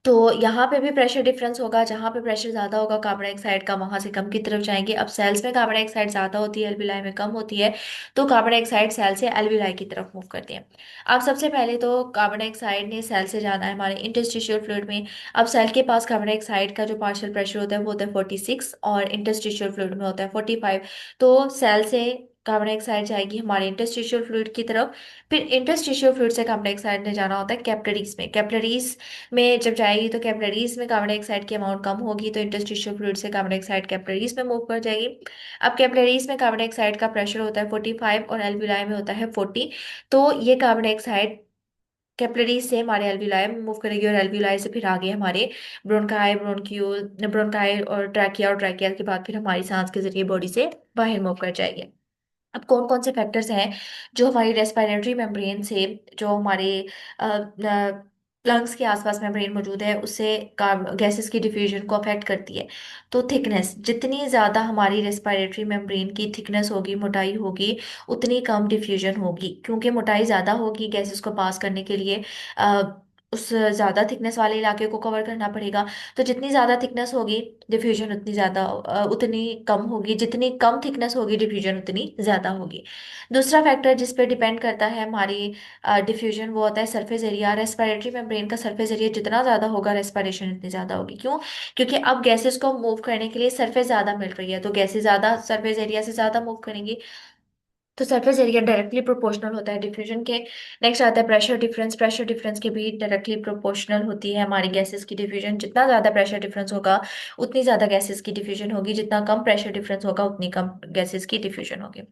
तो यहाँ पे भी प्रेशर डिफरेंस होगा, जहाँ पे प्रेशर ज्यादा होगा कार्बन डाइऑक्साइड का, वहां से कम की तरफ जाएंगे। अब सेल्स में कार्बन डाइऑक्साइड ज्यादा होती है, एल्वियोलाई में कम होती है, तो कार्बन डाइऑक्साइड सेल से एल्वियोलाई की तरफ मूव करते हैं। अब सबसे पहले तो कार्बन डाइऑक्साइड ने सेल से जाना है हमारे इंटरस्टिशियल फ्लूइड में। अब सेल के पास कार्बन डाइऑक्साइड का जो पार्शियल प्रेशर होता है वो होता है 46, और इंटरस्टिशियल फ्लूइड में होता है 45। तो सेल से कार्बन डाइऑक्साइड जाएगी हमारे इंटरस्टिशियल फ्लूइड की तरफ। फिर इंटरस्टिशियल फ्लूइड से कार्बन डाइऑक्साइड ने जाना होता है कैपिलरीज में। कैपिलरीज में जब जाएगी तो कैपिलरीज में कार्बन डाइऑक्साइड की अमाउंट कम होगी, तो इंटरस्टिशियल फ्लूइड से कार्बन डाइऑक्साइड कैपिलरीज में मूव कर जाएगी। अब कैपिलरीज में कार्बन डाइऑक्साइड का प्रेशर होता है 45 और एल्वियोलाई में होता है 40। तो ये कार्बन डाइऑक्साइड कैपिलरीज से हमारे एल्वियोलाई में मूव करेगी, और एल्वियोलाई से फिर आगे हमारे ब्रोंकाई, ब्रोंक्यूल, ब्रोंकाई और ट्रैकिया के बाद फिर हमारी सांस के जरिए बॉडी से बाहर मूव कर जाएगी। अब कौन कौन से फैक्टर्स हैं जो हमारी रेस्पिरेटरी मेम्ब्रेन से, जो हमारे लंग्स के आसपास मेम्ब्रेन मौजूद है उससे गैसेस की डिफ्यूजन को अफेक्ट करती है। तो थिकनेस, जितनी ज़्यादा हमारी रेस्पिरेटरी मेम्ब्रेन की थिकनेस होगी, मोटाई होगी, उतनी कम डिफ्यूजन होगी, क्योंकि मोटाई ज़्यादा होगी गैसेस को पास करने के लिए। उस ज़्यादा थिकनेस वाले इलाके को कवर करना पड़ेगा। तो जितनी ज़्यादा थिकनेस होगी डिफ्यूजन उतनी ज़्यादा उतनी कम होगी, जितनी कम थिकनेस होगी डिफ्यूजन उतनी ज़्यादा होगी। दूसरा फैक्टर जिस पे डिपेंड करता है हमारी डिफ्यूजन, वो होता है सरफेस एरिया। रेस्पिरेटरी मेम्ब्रेन का सरफेस एरिया जितना ज़्यादा होगा रेस्पिरेशन उतनी ज़्यादा होगी। क्यों? क्योंकि अब गैसेस को मूव करने के लिए सरफेस ज़्यादा मिल रही है, तो गैसेस ज़्यादा सरफेस एरिया से ज़्यादा मूव करेंगी, तो सरफेस एरिया डायरेक्टली प्रोपोर्शनल होता है डिफ्यूजन के। नेक्स्ट आता है प्रेशर डिफरेंस। प्रेशर डिफरेंस के भी डायरेक्टली प्रोपोर्शनल होती है हमारी गैसेस की डिफ्यूजन। जितना ज़्यादा प्रेशर डिफरेंस होगा उतनी ज़्यादा गैसेस की डिफ्यूजन होगी, जितना कम प्रेशर डिफरेंस होगा उतनी कम गैसेस की डिफ्यूजन होगी।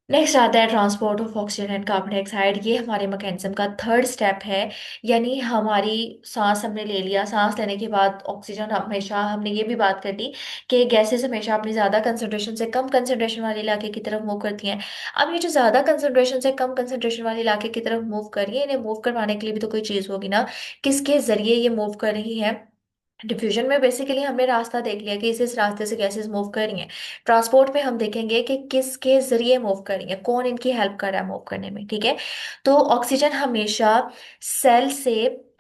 नेक्स्ट आता है transport of oxygen and carbon dioxide. ये हमारे मैकेनिज्म का थर्ड स्टेप है। यानी हमारी सांस हमने ले लिया, सांस लेने के बाद ऑक्सीजन, हमेशा हमने ये भी बात कर ली कि गैसेस हमेशा अपनी ज़्यादा कंसंट्रेशन से कम कंसंट्रेशन वाले इलाके की तरफ मूव करती हैं। अब ये जो ज़्यादा कंसंट्रेशन से कम कंसंट्रेशन वाले इलाके की तरफ मूव कर रही है, इन्हें मूव करवाने के लिए भी तो कोई चीज़ होगी ना, किसके जरिए ये मूव कर रही है। डिफ्यूजन में बेसिकली हमने रास्ता देख लिया कि इस रास्ते से गैसेस मूव कर रही हैं। ट्रांसपोर्ट में हम देखेंगे कि किसके जरिए मूव कर रही हैं, कौन इनकी हेल्प कर रहा है मूव करने में। ठीक है, तो ऑक्सीजन हमेशा सेल से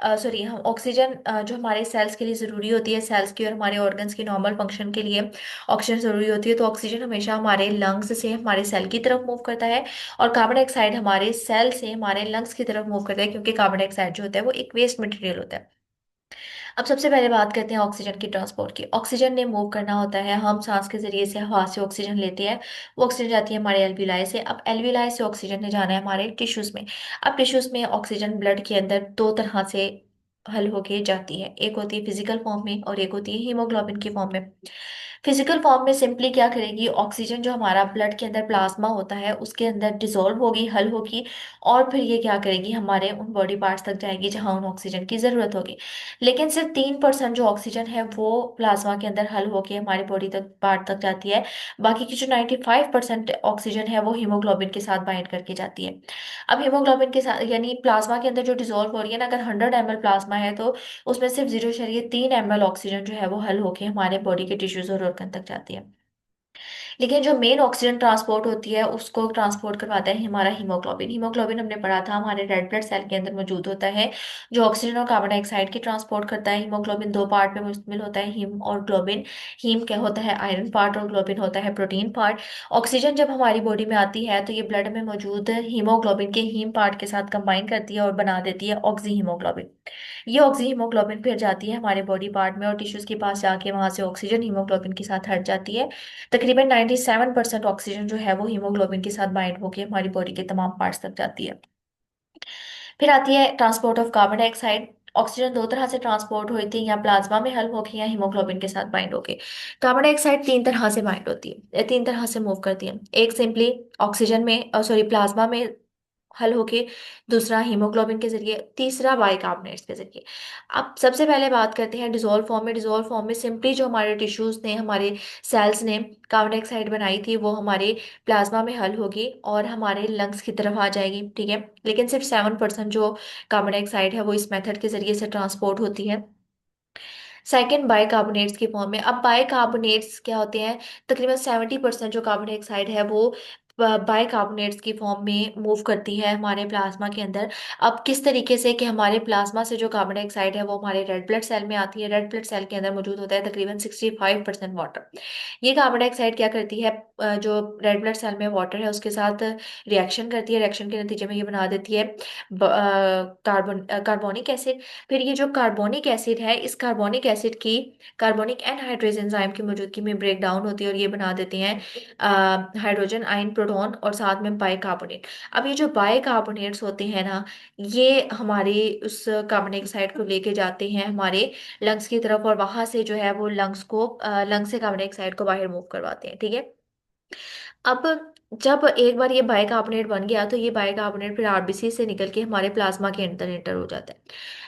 सॉरी हम ऑक्सीजन जो हमारे सेल्स के लिए ज़रूरी होती है, सेल्स की और हमारे ऑर्गन्स की नॉर्मल फंक्शन के लिए ऑक्सीजन ज़रूरी होती है, तो ऑक्सीजन हमेशा हमारे लंग्स से हमारे सेल की तरफ मूव करता है, और कार्बन डाइऑक्साइड हमारे सेल से हमारे लंग्स की तरफ मूव करता है, क्योंकि कार्बन डाइऑक्साइड जो होता है वो एक वेस्ट मटेरियल होता है। अब सबसे पहले बात करते हैं ऑक्सीजन की ट्रांसपोर्ट की। ऑक्सीजन ने मूव करना होता है, हम सांस के जरिए से हवा से ऑक्सीजन लेते हैं, वो ऑक्सीजन जाती है हमारे एल्विलाई से। अब एल्विलाई से ऑक्सीजन ने जाना है हमारे टिश्यूज में। अब टिश्यूज में ऑक्सीजन ब्लड के अंदर दो तरह से हल होके जाती है, एक होती है फिजिकल फॉर्म में और एक होती है हीमोग्लोबिन की फॉर्म में। फिजिकल फॉर्म में सिंपली क्या करेगी, ऑक्सीजन जो हमारा ब्लड के अंदर प्लाज्मा होता है उसके अंदर डिसॉल्व होगी, हल होगी, और फिर ये क्या करेगी, हमारे उन बॉडी पार्ट्स तक जाएगी जहां उन ऑक्सीजन की जरूरत होगी। लेकिन सिर्फ 3% जो ऑक्सीजन है वो प्लाज्मा के अंदर हल होके हमारी बॉडी तक पार्ट तक जाती है। बाकी की जो 95% ऑक्सीजन है वो हीमोग्लोबिन के साथ बाइंड करके जाती है। अब हीमोग्लोबिन के साथ यानी प्लाज्मा के अंदर जो डिसॉल्व हो रही है ना, अगर 100 ml प्लाज्मा है तो उसमें सिर्फ 0.3 ml ऑक्सीजन जो है वो हल होके हमारे बॉडी के टिश्यूज और ऑर्गन तक जाती है। लेकिन जो मेन ऑक्सीजन ट्रांसपोर्ट होती है उसको ट्रांसपोर्ट करवाता है हमारा हीमोग्लोबिन। हीमोग्लोबिन हमने पढ़ा था हमारे रेड ब्लड सेल के अंदर मौजूद होता है, जो ऑक्सीजन और कार्बन डाइऑक्साइड की ट्रांसपोर्ट करता है। हीमोग्लोबिन दो पार्ट में मुश्तमिल होता है, हीम और ग्लोबिन। हीम क्या होता है, आयरन पार्ट, और ग्लोबिन होता है प्रोटीन पार्ट। ऑक्सीजन जब हमारी बॉडी में आती है तो ये ब्लड में मौजूद हीमोग्लोबिन के हीम पार्ट के साथ कंबाइन करती है और बना देती है ऑक्सी हीमोग्लोबिन। ये ऑक्सी हीमोग्लोबिन फिर जाती है हमारे बॉडी पार्ट में और टिश्यूज के पास जाके वहां से ऑक्सीजन हीमोग्लोबिन के साथ हट जाती है। तकरीबन 97% ऑक्सीजन जो है वो हीमोग्लोबिन के साथ बाइंड होकर हमारी बॉडी के तमाम पार्ट्स तक जाती है। फिर आती है transport of carbon dioxide. Oxygen दो तरह से ट्रांसपोर्ट होती है, या प्लाज्मा में हल होके या हीमोग्लोबिन के साथ बाइंड होके। कार्बन डाइऑक्साइड तीन तरह से बाइंड होती है, तीन तरह से मूव करती है। एक सिंपली ऑक्सीजन में सॉरी प्लाज्मा में हल होके, दूसरा हीमोग्लोबिन के जरिए, तीसरा बाइकार्बोनेट्स के जरिए। अब सबसे पहले बात करते हैं डिजोल्व फॉर्म में। डिजोल्व फॉर्म में सिंपली जो हमारे टिश्यूज ने, हमारे सेल्स ने कार्बन डाइऑक्साइड बनाई थी वो हमारे प्लाज्मा में हल होगी और हमारे लंग्स की तरफ आ जाएगी। ठीक है, लेकिन सिर्फ 7% जो कार्बन डाइऑक्साइड है वो इस मेथड के जरिए से ट्रांसपोर्ट होती है। सेकेंड बाइकार्बोनेट्स की फॉर्म में। अब बाइकार्बोनेट्स क्या होते हैं, तकरीबन 70% जो कार्बन डाइऑक्साइड है वो बाइकार्बोनेट्स की फॉर्म में मूव करती है हमारे प्लाज्मा के अंदर। अब किस तरीके से कि हमारे प्लाज्मा से जो कार्बन डाइऑक्साइड है वो हमारे रेड ब्लड सेल में आती है। रेड ब्लड सेल के अंदर मौजूद होता है तकरीबन 65% वाटर। ये कार्बन डाइऑक्साइड क्या करती है, जो रेड ब्लड सेल में वाटर है उसके साथ रिएक्शन करती है, रिएक्शन के नतीजे में ये बना देती है कार्बोनिक एसिड। फिर ये जो कार्बोनिक एसिड है, इस कार्बोनिक एसिड की कार्बोनिक एनहाइड्रेज एंजाइम की मौजूदगी में ब्रेक डाउन होती है और ये बना देते हैं हाइड्रोजन आयन प्रोटॉन और साथ में बाइकार्बोनेट। अब ये जो बाइकार्बोनेट्स होते हैं ना, ये हमारे उस कार्बन डाइऑक्साइड को लेके जाते हैं हमारे लंग्स की तरफ, और वहां से जो है वो लंग्स से कार्बन डाइऑक्साइड को बाहर मूव करवाते हैं। ठीक है, अब जब एक बार ये बाइकार्बोनेट बन गया तो ये बाइकार्बोनेट फिर आरबीसी से निकल के हमारे प्लाज्मा के अंदर एंटर हो जाता है।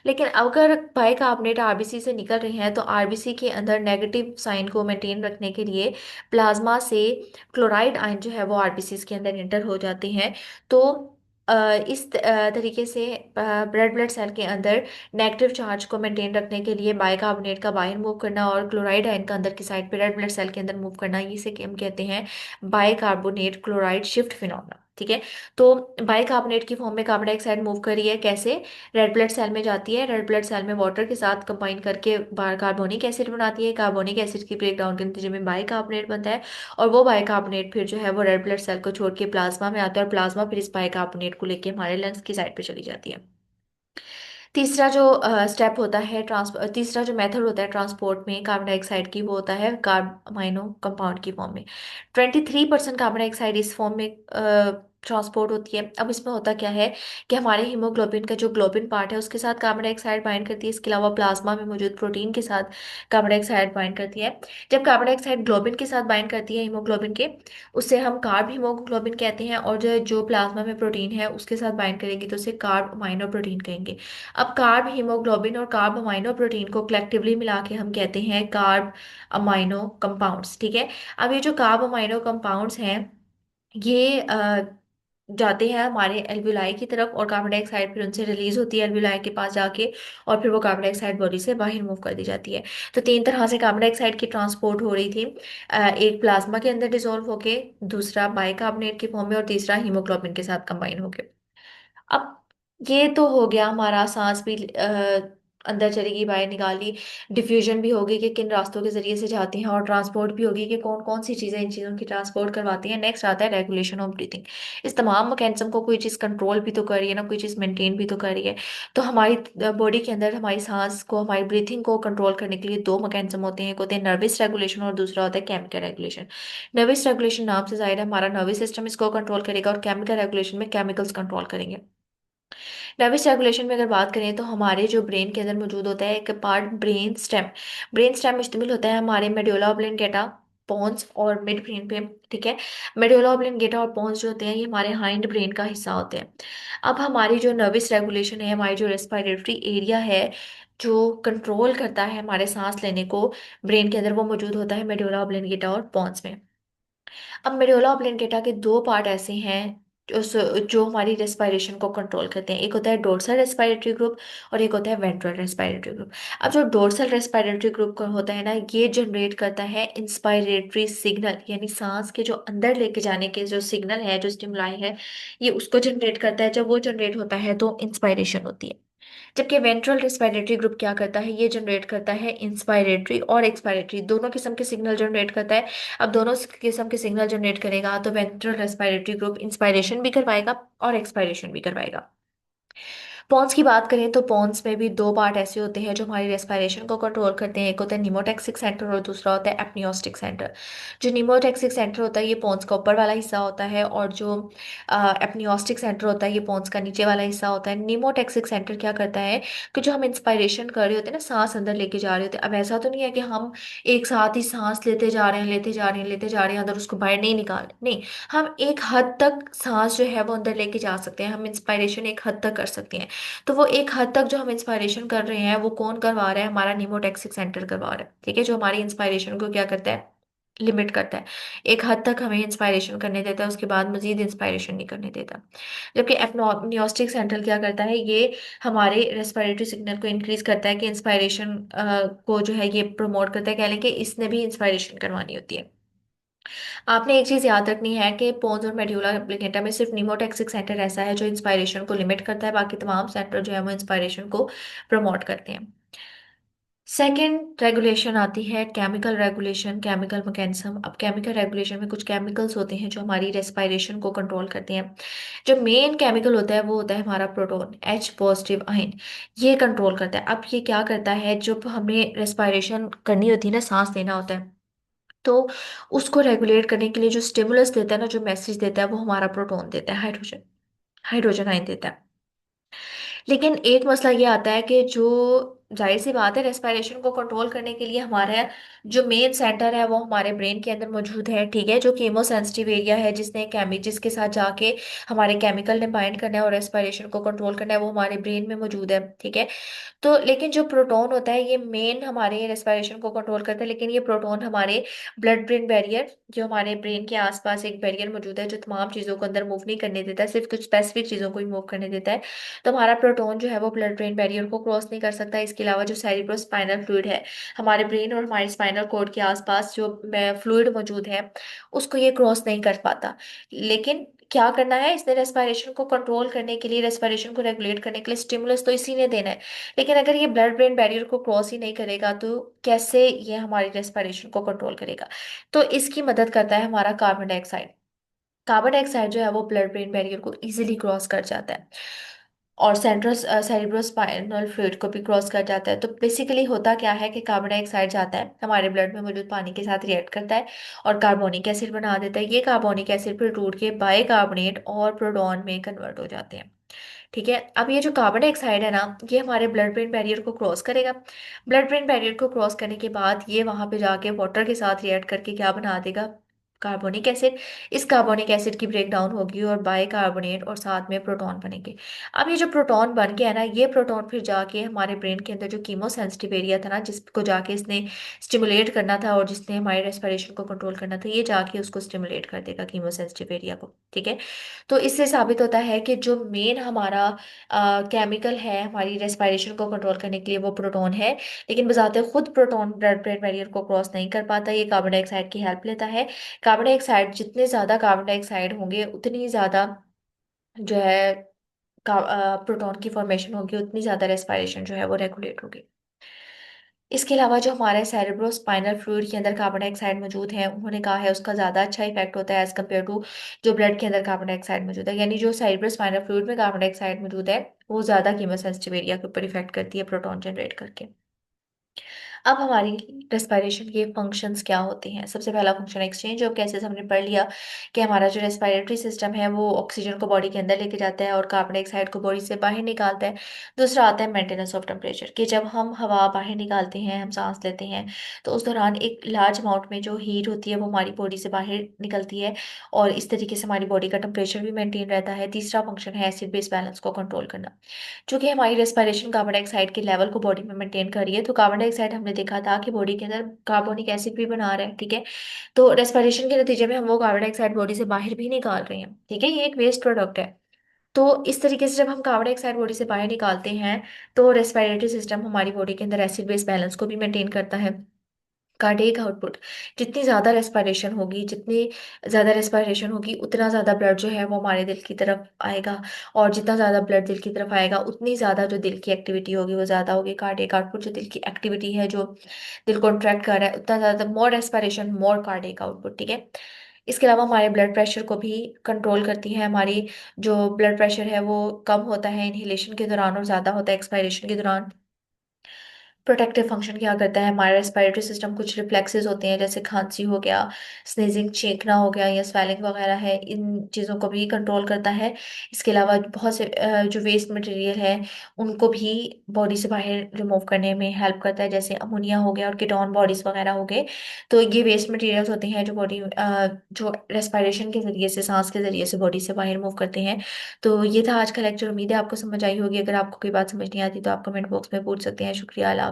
लेकिन अगर बाइकार्बोनेट आरबीसी से निकल रहे हैं तो आरबीसी के अंदर नेगेटिव साइन को मेंटेन रखने के लिए प्लाज्मा से क्लोराइड आयन जो है वो आरबीसी के अंदर एंटर हो जाते हैं। तो तरीके से रेड ब्लड सेल के अंदर नेगेटिव चार्ज को मेंटेन रखने के लिए बाइकार्बोनेट का बाहर मूव करना और क्लोराइड आयन का अंदर की साइड पे रेड ब्लड सेल के अंदर मूव करना, इसे हम कहते हैं बाइकार्बोनेट क्लोराइड शिफ्ट फिनोमेना। ठीक है। तो बाइकार्बोनेट की फॉर्म में कार्बन डाइऑक्साइड मूव करी है कैसे? रेड ब्लड सेल में जाती है, रेड ब्लड सेल में वाटर के साथ कंबाइन करके बाहर कार्बोनिक एसिड बनाती है, कार्बोनिक एसिड की ब्रेकडाउन के नतीजे में बाइकार्बोनेट बनता है। और वो बाइकार्बोनेट फिर जो है वो रेड ब्लड सेल को छोड़ के प्लाज्मा में आता है, और प्लाज्मा फिर इस बाइकार्बोनेट को लेके हमारे लंग्स की साइड पे चली जाती है। तीसरा जो स्टेप होता है तीसरा जो मेथड होता है ट्रांसपोर्ट में कार्बन डाइऑक्साइड की, वो होता है कार्ब अमाइनो कंपाउंड की फॉर्म में। 23% कार्बन डाइऑक्साइड इस फॉर्म में ट्रांसपोर्ट होती है। अब इसमें होता क्या है कि हमारे हीमोग्लोबिन का जो ग्लोबिन पार्ट है उसके साथ कार्बन डाइऑक्साइड बाइंड करती है, इसके अलावा प्लाज्मा में मौजूद प्रोटीन के साथ कार्बन डाइऑक्साइड बाइंड करती है। जब कार्बन डाइऑक्साइड ग्लोबिन के साथ बाइंड करती है हीमोग्लोबिन के, उससे हम कार्ब हीमोग्लोबिन कहते हैं, और जो जो प्लाज्मा में प्रोटीन है उसके साथ बाइंड करेंगे तो उसे कार्ब अमाइनो प्रोटीन कहेंगे। अब कार्ब हीमोग्लोबिन और कार्ब अमाइनो प्रोटीन को कलेक्टिवली मिला के हम कहते हैं कार्ब अमाइनो कंपाउंड्स, ठीक है। अब ये जो कार्ब अमाइनो कंपाउंड्स हैं, ये जाते हैं हमारे एल्व्यूलाई की तरफ, और कार्बन डाइऑक्साइड फिर उनसे रिलीज होती है एल्व्यूलाई के पास जाके, और फिर वो कार्बन डाइऑक्साइड बॉडी से बाहर मूव कर दी जाती है। तो तीन तरह से कार्बन डाइऑक्साइड की ट्रांसपोर्ट हो रही थी। एक प्लाज्मा के अंदर डिसॉल्व होके, दूसरा बाइकार्बोनेट के फॉर्म में, और तीसरा हीमोग्लोबिन के साथ कंबाइन होके। अब ये तो हो गया हमारा, सांस भी अंदर चलेगी बाहर निकाली, डिफ्यूजन भी होगी कि किन रास्तों के जरिए से जाती हैं, और ट्रांसपोर्ट भी होगी कि कौन कौन सी चीजें इन चीजों की ट्रांसपोर्ट करवाती हैं। नेक्स्ट आता है रेगुलेशन ऑफ ब्रीथिंग। इस तमाम मैकेनिज्म को कोई चीज कंट्रोल भी तो कर रही है ना, कोई चीज मेंटेन भी तो कर रही है। तो हमारी बॉडी के अंदर हमारी सांस को, हमारी ब्रीथिंग को कंट्रोल करने के लिए दो मैकेनिज्म होते हैं, एक होते हैं नर्वस रेगुलेशन और दूसरा होता है केमिकल रेगुलेशन। नर्वस रेगुलेशन नाम से जाहिर है हमारा नर्वस सिस्टम इसको कंट्रोल करेगा, और केमिकल रेगुलेशन में केमिकल्स कंट्रोल करेंगे। नर्वस रेगुलेशन में अगर बात करें तो हमारे जो ब्रेन के अंदर मौजूद होता है एक part brain stem. Brain stem मुश्तमिल होता है हमारे मेडुला ऑब्लिंगेटा, पोन्स और मिड ब्रेन पे, ठीक है। मेडुला ऑब्लिंगेटा और पोन्स जो होते हैं ये हमारे हाइंड ब्रेन का हिस्सा होते हैं। अब हमारी जो नर्वस रेगुलेशन है, हमारी जो रेस्पिरेटरी एरिया है जो कंट्रोल करता है हमारे सांस लेने को ब्रेन के अंदर, वो मौजूद होता है मेडुला ऑब्लिंगेटा और पोन्स में। अब मेडुला ऑब्लिंगेटा के दो पार्ट ऐसे हैं जो हमारी रेस्पिरेशन को कंट्रोल करते हैं, एक होता है डोर्सल रेस्पिरेटरी ग्रुप और एक होता है वेंट्रल रेस्पिरेटरी ग्रुप। अब जो डोर्सल रेस्पिरेटरी ग्रुप का होता है ना, ये जनरेट करता है इंस्पायरेटरी सिग्नल, यानी सांस के जो अंदर लेके जाने के जो सिग्नल है, जो स्टिमुलाई है, ये उसको जनरेट करता है। जब वो जनरेट होता है तो इंस्पायरेशन होती है। जबकि वेंट्रल रेस्पिरेटरी ग्रुप क्या करता है, ये जनरेट करता है इंस्पायरेटरी और एक्सपायरेटरी दोनों किस्म के सिग्नल जनरेट करता है। अब दोनों किस्म के सिग्नल जनरेट करेगा तो वेंट्रल रेस्पिरेटरी ग्रुप इंस्पायरेशन भी करवाएगा और एक्सपायरेशन भी करवाएगा। पॉन्स की बात करें तो पॉन्स में भी दो पार्ट ऐसे होते हैं जो हमारी रेस्पिरेशन को कंट्रोल करते हैं, एक होता है निमोटेक्सिक सेंटर और दूसरा होता है एपनियोस्टिक सेंटर। जो निमोटेक्सिक सेंटर होता है ये पॉन्स का ऊपर वाला हिस्सा होता है, और जो एपनियोस्टिक सेंटर होता है ये पॉन्स का नीचे वाला हिस्सा होता है। निमोटेक्सिक सेंटर क्या करता है कि जो हम इंस्पायरेशन कर रहे होते हैं ना, सांस अंदर लेके जा रहे होते हैं, अब ऐसा तो नहीं है कि हम एक साथ ही सांस लेते जा रहे हैं, लेते जा रहे हैं, लेते जा रहे हैं, अंदर उसको बाहर नहीं निकाल रहे, नहीं। हम एक हद तक सांस जो है वो अंदर लेके जा सकते हैं, हम इंस्पायरेशन एक हद तक कर सकते हैं। तो वो एक हद तक जो हम इंस्पायरेशन कर रहे हैं वो कौन करवा रहा है, हमारा निमोटेक्सिक सेंटर करवा रहा है, ठीक है, जो हमारी इंस्पायरेशन को क्या करता है, लिमिट करता है। एक हद तक हमें इंस्पायरेशन करने देता है, उसके बाद मजीद इंस्पायरेशन नहीं करने देता। जबकि एपनियोस्टिक सेंटर क्या करता है, ये हमारे रेस्पिरेटरी सिग्नल को इंक्रीज करता है कि इंस्पायरेशन को जो है ये प्रमोट करता है, कह लें कि इसने भी इंस्पायरेशन करवानी होती है। आपने एक चीज याद रखनी है कि पोन्स और मेड्यूला ऑब्लिंगेटा में सिर्फ निमोटेक्सिक सेंटर ऐसा है जो इंस्पायरेशन को लिमिट करता है, बाकी तमाम सेंटर जो है वो इंस्पायरेशन को प्रमोट करते हैं। सेकेंड रेगुलेशन आती है केमिकल रेगुलेशन, केमिकल मैकेनिज्म। अब केमिकल रेगुलेशन में कुछ केमिकल्स होते हैं जो हमारी रेस्पिरेशन को कंट्रोल करते हैं। जो मेन केमिकल होता है वो होता है हमारा प्रोटॉन, एच पॉजिटिव आयन, ये कंट्रोल करता है। अब ये क्या करता है, जब हमें रेस्पिरेशन करनी होती है ना, सांस लेना होता है, तो उसको रेगुलेट करने के लिए जो स्टिमुलस देता है ना, जो मैसेज देता है, वो हमारा प्रोटॉन देता है, हाइड्रोजन, हाइड्रोजन आयन देता है। लेकिन एक मसला ये आता है कि जो जाहिर सी बात है रेस्पिरेशन को कंट्रोल करने के लिए हमारा जो मेन सेंटर है वो हमारे ब्रेन के अंदर मौजूद है, ठीक है, जो कीमोसेंसिटिव एरिया है, जिसके साथ जाके हमारे केमिकल ने बाइंड करना है और रेस्पिरेशन को कंट्रोल करना है, वो हमारे ब्रेन में मौजूद है, ठीक है। तो लेकिन जो प्रोटॉन होता है ये मेन हमारे रेस्पिरेशन को कंट्रोल करता है, लेकिन ये प्रोटॉन हमारे ब्लड ब्रेन बैरियर, जो हमारे ब्रेन के आसपास एक बैरियर मौजूद है जो तमाम चीज़ों को अंदर मूव नहीं करने देता, सिर्फ कुछ स्पेसिफिक चीज़ों को ही मूव करने देता है। तो हमारा प्रोटॉन जो है वो ब्लड ब्रेन बैरियर को क्रॉस नहीं कर सकता। इसके अलावा जो सेरिब्रोस्पाइनल फ्लूइड है, हमारे ब्रेन और हमारे स्पाइनल कॉर्ड के आसपास जो फ्लूइड मौजूद है, उसको ये क्रॉस नहीं कर पाता। लेकिन क्या करना है इसने, रेस्पिरेशन को कंट्रोल करने के लिए, रेस्पिरेशन को रेगुलेट करने के लिए स्टिमुलस तो इसी ने देना है। लेकिन अगर ये ब्लड ब्रेन बैरियर को क्रॉस ही नहीं करेगा तो कैसे ये हमारी रेस्पिरेशन को कंट्रोल करेगा? तो इसकी मदद करता है हमारा कार्बन डाइऑक्साइड। कार्बन डाइऑक्साइड जो है वो ब्लड ब्रेन बैरियर को इजीली क्रॉस कर जाता है और सेंट्रल सेरिब्रोस्पाइनल फ्लूइड को भी क्रॉस कर जाता है। तो बेसिकली होता क्या है कि कार्बन डाइऑक्साइड जाता है हमारे ब्लड में मौजूद पानी के साथ रिएक्ट करता है और कार्बोनिक एसिड बना देता है। ये कार्बोनिक एसिड फिर टूट के बाइकार्बोनेट और प्रोटॉन में कन्वर्ट हो जाते हैं। ठीक है, अब ये जो कार्बन डाइऑक्साइड है ना, ये हमारे ब्लड ब्रेन बैरियर को क्रॉस करेगा। ब्लड ब्रेन बैरियर को क्रॉस करने के बाद ये वहां पे जाके वाटर के साथ रिएक्ट करके क्या बना देगा, कार्बोनिक एसिड। इस कार्बोनिक एसिड की ब्रेक डाउन होगी और बाइकार्बोनेट और साथ में प्रोटॉन बनेंगे। अब ये जो प्रोटॉन बन गया है ना, ये प्रोटॉन फिर जाके हमारे ब्रेन के अंदर जो कीमो सेंसिटिव एरिया था ना, जिसको जाके इसने स्टिमुलेट करना था और जिसने हमारे रेस्पिरेशन को कंट्रोल करना था, ये जाके उसको स्टिमुलेट कर देगा कीमो सेंसिटिव एरिया को। ठीक है, तो इससे साबित होता है कि जो मेन हमारा केमिकल है हमारी रेस्पिरेशन को कंट्रोल करने के लिए वो प्रोटॉन है। लेकिन बजाते खुद प्रोटॉन ब्लड ब्रेन बैरियर को क्रॉस नहीं कर पाता, ये कार्बन डाइऑक्साइड की हेल्प लेता है। कार्बन डाइऑक्साइड, जितने ज्यादा कार्बन डाइऑक्साइड होंगे उतनी ज्यादा जो है प्रोटॉन की फॉर्मेशन होगी, उतनी ज्यादा रेस्पिरेशन जो है वो रेगुलेट होगी। इसके अलावा जो हमारे सेरेब्रोस्पाइनल फ्लूइड के अंदर कार्बन डाइऑक्साइड मौजूद है, उन्होंने कहा है उसका ज़्यादा अच्छा इफेक्ट होता है एज कम्पेयर टू जो ब्लड के अंदर कार्बन डाइऑक्साइड मौजूद है। यानी जो सेरेब्रोस्पाइनल फ्लूइड में कार्बन डाइऑक्साइड मौजूद है वो ज़्यादा कीमोसेंसिटिव एरिया के ऊपर इफेक्ट करती है प्रोटॉन जनरेट करके। अब हमारी रेस्पिरेशन के फंक्शंस क्या होते हैं? सबसे पहला फंक्शन एक्सचेंज ऑफ गैसेस, हमने पढ़ लिया कि हमारा जो रेस्पिरेटरी सिस्टम है वो ऑक्सीजन को बॉडी के अंदर लेके जाता है और कार्बन डाइऑक्साइड को बॉडी से बाहर निकालता है। दूसरा आता है मेंटेनेंस ऑफ टेम्परेचर, कि जब हम हवा बाहर निकालते हैं, हम सांस लेते हैं, तो उस दौरान एक लार्ज अमाउंट में जो हीट होती है वो हमारी बॉडी से बाहर निकलती है और इस तरीके से हमारी बॉडी का टेम्परेचर भी मेंटेन रहता है। तीसरा फंक्शन है एसिड बेस बैलेंस को कंट्रोल करना। चूंकि हमारी रेस्पिरेशन कार्बन डाइऑक्साइड के लेवल को बॉडी में मेंटेन कर रही है, तो कार्बन डाइऑक्साइड हमने देखा था कि बॉडी के अंदर कार्बोनिक एसिड भी बना रहा है। ठीक है, तो रेस्पिरेशन के नतीजे में हम वो कार्बन डाइऑक्साइड बॉडी से बाहर भी निकाल रहे हैं। ठीक है, ये एक वेस्ट प्रोडक्ट है। तो इस तरीके से जब हम कार्बन डाइऑक्साइड बॉडी से बाहर निकालते हैं तो रेस्पिरेटरी सिस्टम हमारी बॉडी के अंदर एसिड बेस बैलेंस को भी मेंटेन करता है। कार्डियक आउटपुट, जितनी ज़्यादा रेस्पिरेशन होगी, जितनी ज़्यादा रेस्पिरेशन होगी उतना ज़्यादा ब्लड जो है वो हमारे दिल की तरफ आएगा, और जितना ज़्यादा ब्लड दिल की तरफ आएगा उतनी ज़्यादा जो दिल की एक्टिविटी होगी वो ज़्यादा होगी। कार्डियक आउटपुट, जो दिल की एक्टिविटी है, जो दिल कॉन्ट्रैक्ट कर रहा है, उतना ज़्यादा मोर रेस्पिरेशन मोर कार्डियक आउटपुट। ठीक है, इसके अलावा हमारे ब्लड प्रेशर को भी कंट्रोल करती है। हमारी जो ब्लड प्रेशर है वो कम होता है इनहेलेशन के दौरान और ज़्यादा होता है एक्सपायरेशन के दौरान। प्रोटेक्टिव फंक्शन क्या करता है, हमारा रेस्पिरेटरी सिस्टम, कुछ रिफ्लेक्सेस होते हैं जैसे खांसी हो गया, स्नीजिंग, छींकना हो गया या स्वेलिंग वगैरह है, इन चीज़ों को भी कंट्रोल करता है। इसके अलावा बहुत से जो वेस्ट मटेरियल है उनको भी बॉडी से बाहर रिमूव करने में हेल्प करता है, जैसे अमोनिया हो गया और कीटोन बॉडीज वगैरह हो गए। तो ये वेस्ट मटेरियल्स होते हैं जो बॉडी जो रेस्पिरेशन के जरिए से, सांस के जरिए से बॉडी से बाहर मूव करते हैं। तो ये था आज का लेक्चर, उम्मीद है आपको समझ आई होगी। अगर आपको कोई बात समझ नहीं आती तो आप कमेंट बॉक्स में पूछ सकते हैं। शुक्रिया, अल्लाह हाफ़िज़।